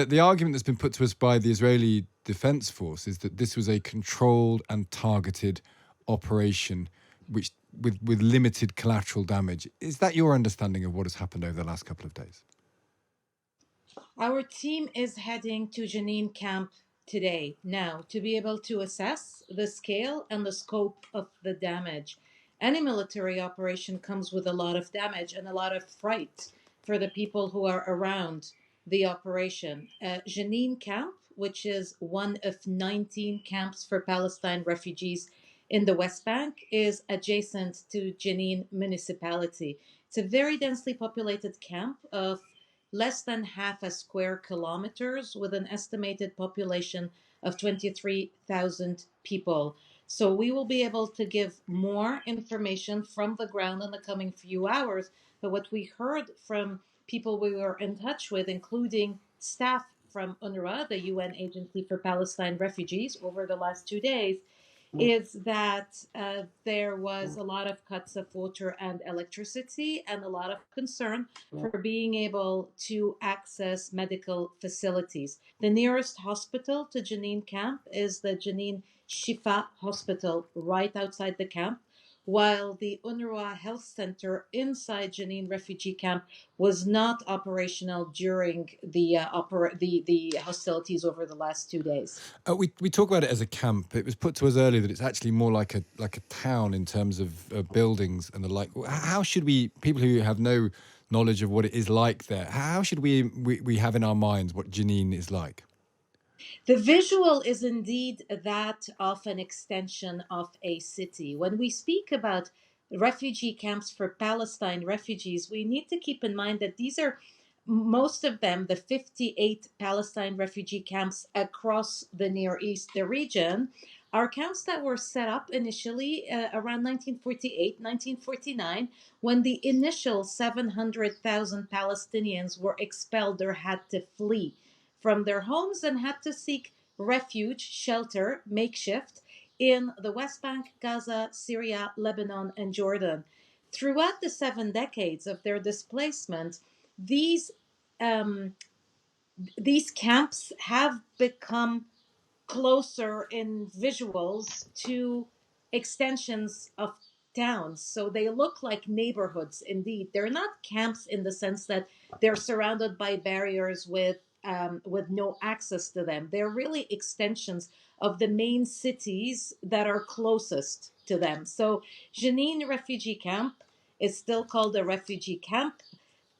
the argument that's been put to us by the Israeli Defense Force is that this was a controlled and targeted operation, which with limited collateral damage. Is that your understanding of what has happened over the last couple of days? Our team is heading to Jenin camp today, now, to be able to assess the scale and the scope of the damage. Any military operation comes with a lot of damage and a lot of fright for the people who are around the operation. Jenin camp, which is one of 19 camps for Palestine refugees in the West Bank, is adjacent to Jenin municipality. It's a very densely populated camp of less than half a square kilometers with an estimated population of 23,000 people. So we will be able to give more information from the ground in the coming few hours. But what we heard from people we were in touch with, including staff from UNWRA, the UN Agency for Palestine Refugees, over the last 2 days, is that there was a lot of cuts of water and electricity and a lot of concern for being able to access medical facilities. The nearest hospital to Jenin camp is the Jenin Shifa Hospital right outside the camp, while the UNRWA Health Center inside Jenin refugee camp was not operational during the hostilities over the last 2 days. We talk about it as a camp. It was put to us earlier that it's actually more like a town in terms of buildings and the like. How should people who have no knowledge of what it is like there, how should we have in our minds what Jenin is like? The visual is indeed that of an extension of a city. When we speak about refugee camps for Palestine refugees, we need to keep in mind that these are most of them, the 58 Palestine refugee camps across the Near East, the region, are camps that were set up initially around 1948, 1949, when the initial 700,000 Palestinians were expelled or had to flee from their homes and had to seek refuge, shelter, makeshift in the West Bank, Gaza, Syria, Lebanon, and Jordan. Throughout the 7 decades of their displacement, these these camps have become closer in visuals to extensions of towns. So they look like neighborhoods indeed. They're not camps in the sense that they're surrounded by barriers with no access to them. They're really extensions of the main cities that are closest to them. So Jenin refugee camp is still called a refugee camp,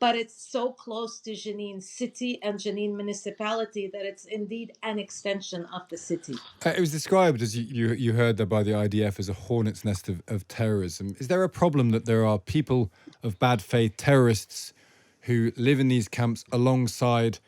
but it's so close to Jenin city and Jenin municipality that it's indeed an extension of the city. It was described, as you heard there by the IDF, as a hornet's nest of terrorism. Is there a problem that there are people of bad faith, terrorists, who live in these camps alongside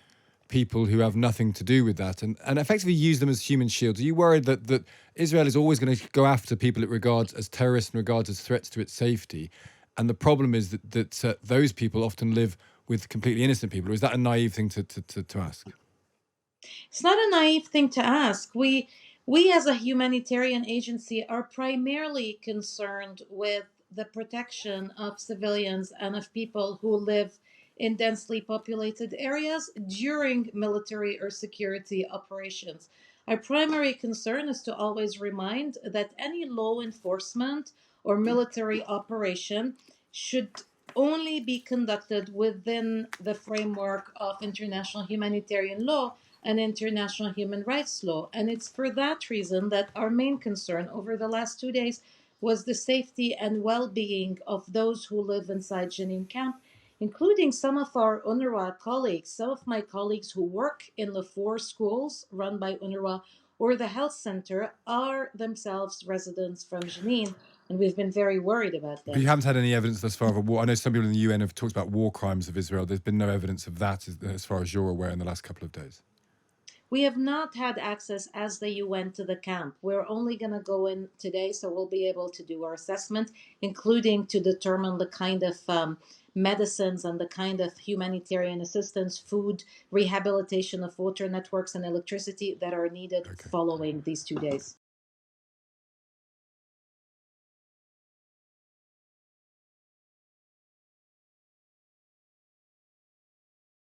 people who have nothing to do with that and effectively use them as human shields? Are you worried that Israel is always going to go after people it regards as terrorists and regards as threats to its safety? And the problem is that those people often live with completely innocent people. Or is that a naive thing to ask? It's not a naive thing to ask. We as a humanitarian agency are primarily concerned with the protection of civilians and of people who live in densely populated areas during military or security operations. Our primary concern is to always remind that any law enforcement or military operation should only be conducted within the framework of international humanitarian law and international human rights law. And it's for that reason that our main concern over the last 2 days was the safety and well-being of those who live inside Jenin camp, including some of our UNRWA colleagues. Some of my colleagues who work in the 4 schools run by UNRWA or the health center are themselves residents from Jenin, and we've been very worried about that. But you haven't had any evidence thus far of a war. I know some people in the UN have talked about war crimes of Israel. There's been no evidence of that as far as you're aware in the last couple of days. We have not had access as the UN to the camp. We're only going to go in today, so we'll be able to do our assessment, including to determine the kind of medicines and the kind of humanitarian assistance, food, rehabilitation of water networks and electricity that are needed following these 2 days.